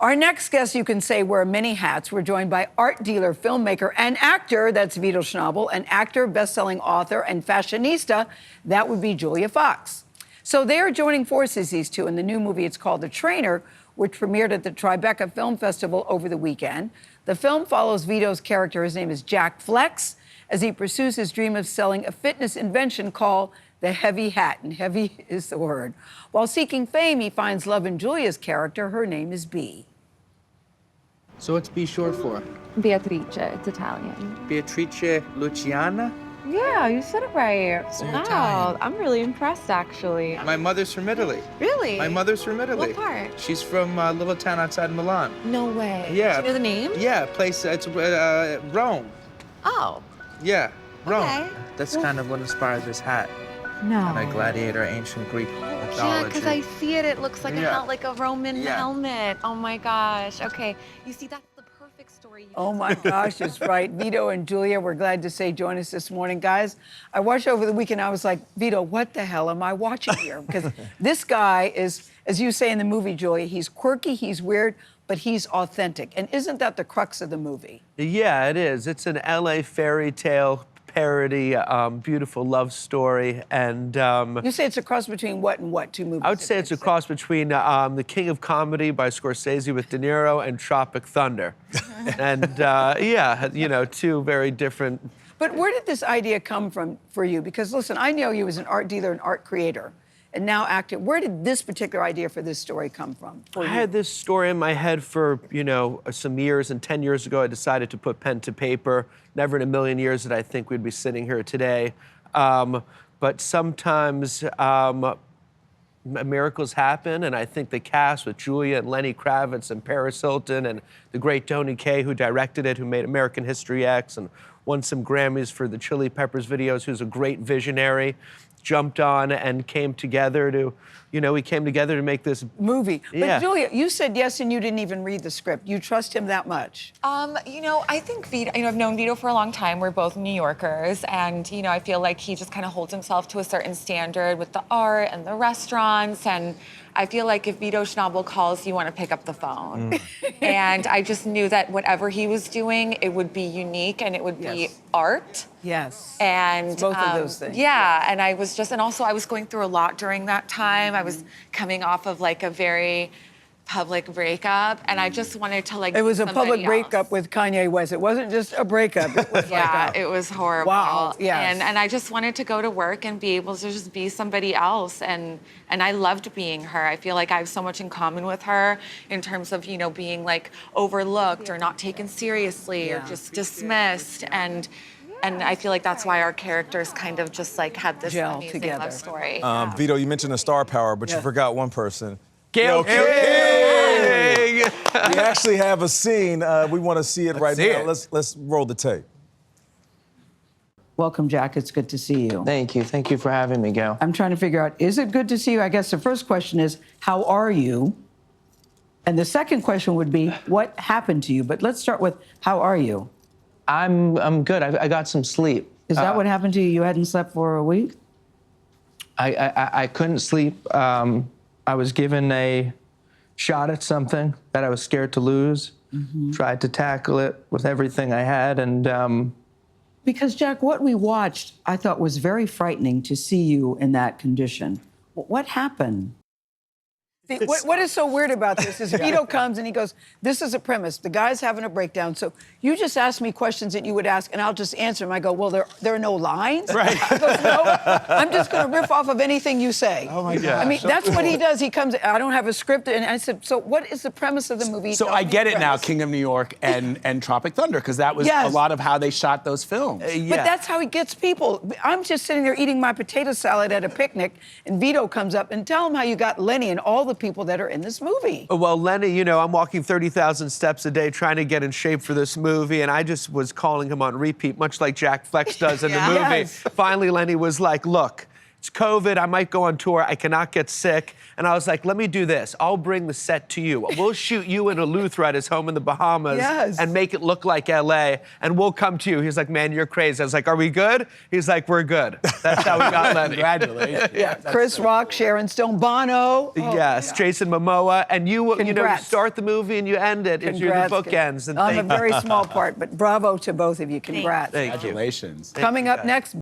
Our next guest, you can say, wear many hats. We're joined by art dealer, filmmaker, and actor, that's Vito Schnabel, an actor, best-selling author, and fashionista, that would be Julia Fox. So they are joining forces, these two, in the new movie. It's called The Trainer, which premiered at the Tribeca Film Festival over the weekend. The film follows Vito's character, his name is Jack Flex, as he pursues his dream of selling a fitness invention called the heavy hat, and heavy is the word. While seeking fame, he finds love in Julia's character. Her name is Bee. So what's B short for? Beatrice, it's Italian. Beatrice Luciana? Yeah, you said it right. So you're Wow, Italian. I'm really impressed, actually. My mother's from Italy. Really? My mother's from Italy. What part? She's from a little town outside Milan. No way. Yeah. Do you know the name? Yeah, place, it's Rome. Oh. Yeah, Rome. Okay. That's kind of what inspired this hat. No. Like gladiator, ancient Greek Yeah, mythology. because I see it. It looks like a Roman Yeah. helmet. Oh my gosh. Okay. You see, that's the perfect story. Oh my gosh, it's right. Vito and Julia, we're glad to say join us this morning. Guys, I watched over the weekend, I was like, Vito, what the hell am I watching here? Because this guy is, as you say in the movie, Julia, he's quirky, he's weird, but he's authentic. And isn't that the crux of the movie? Yeah, it is. It's an LA fairy tale parody, beautiful love story, and You say it's a cross between what and what, two movies? I would say it's a cross between The King of Comedy by Scorsese with De Niro and Tropic Thunder. And yeah, you know, two very different. But where did this idea come from for you? Because listen, I know you as an art dealer and art creator, and now actor. Where did this particular idea for this story come from for I you? had this story in my head for, you know, some years, and 10 years ago I decided to put pen to paper. Never in a million years did I think we'd be sitting here today. But sometimes miracles happen, and I think the cast with Julia and Lenny Kravitz and Paris Hilton and the great Tony Kaye, who directed it, who made American History X and won some Grammys for the Chili Peppers videos, who's a great visionary, jumped on and came together to, you know, we came together to make this movie. But Yeah. Julia, you said yes and you didn't even read the script. You trust him that much? You know, I think Vito, you know, I've known Vito for a long time. We're both New Yorkers. And, you know, I feel like he just kind of holds himself to a certain standard with the art and the restaurants. And I feel like if Vito Schnabel calls, you want to pick up the phone. And I just knew that whatever he was doing, it would be unique and it would be art. Yes. And It's both of those things. Yeah, and I was just, and also I was going through a lot during that time. I was coming off of like a very public breakup, and I just wanted to like. It was a somebody public else. breakup with Kanye West. It wasn't just a breakup. It was Yeah, like it was horrible. Wow, yes. And I just wanted to go to work and be able to just be somebody else, and I loved being her. I feel like I have so much in common with her in terms of, you know, being like overlooked or not taken seriously or just dismissed, and I feel like that's why our characters kind of just like had this Gel amazing together. love story. Vito, you mentioned the star power, but you forgot one person. Gayle King. We actually have a scene. We want to see it right now. Let's roll the tape. Welcome, Jack. It's good to see you. Thank you. Thank you for having me, Gayle. I'm trying to figure out, is it good to see you? I guess the first question is, how are you? And the second question would be, what happened to you? But let's start with, how are you? I'm good. I got some sleep. Is that what happened to you? You hadn't slept for a week? I couldn't sleep. I was given a shot at something that I was scared to lose. Tried to tackle it with everything I had, and Because, Jack, what we watched, I thought was very frightening to see you in that condition. What happened? See, what is so weird about this is Vito comes and he goes, this is a premise. The guy's having a breakdown. So you just ask me questions that you would ask, and I'll just answer them. I go, well, there are no lines? Right. He goes, no, I'm just going to riff off of anything you say. Oh, my God. I mean, that's what he does. He comes, I don't have a script. And I said, so what is the premise of the movie? So Tell I me get the it now, premise. King of New York and Tropic Thunder, because that was a lot of how they shot those films. But that's how he gets people. I'm just sitting there eating my potato salad at a picnic, and Vito comes up and tell him how you got Lenny and all the people that are in this movie. Well, Lenny, you know, I'm walking 30,000 steps a day trying to get in shape for this movie, and I just was calling him on repeat, much like Jack Flex does in the movie. Yes. Finally, Lenny was like, look, it's COVID, I might go on tour, I cannot get sick. And I was like, let me do this. I'll bring the set to you. We'll shoot you in Eleuthera at his home in the Bahamas and make it look like LA, and we'll come to you. He's like, man, you're crazy. I was like, are we good? He's like, we're good. That's how we got Lenny. Congratulations. Yeah, Chris Rock, Sharon Stone, Bono. Yes, Jason Momoa, and you Congrats. start the movie and you end it. It's you're the bookends. And I'm a very small part, but bravo to both of you. Congrats. Thank you. Congratulations. Coming up next.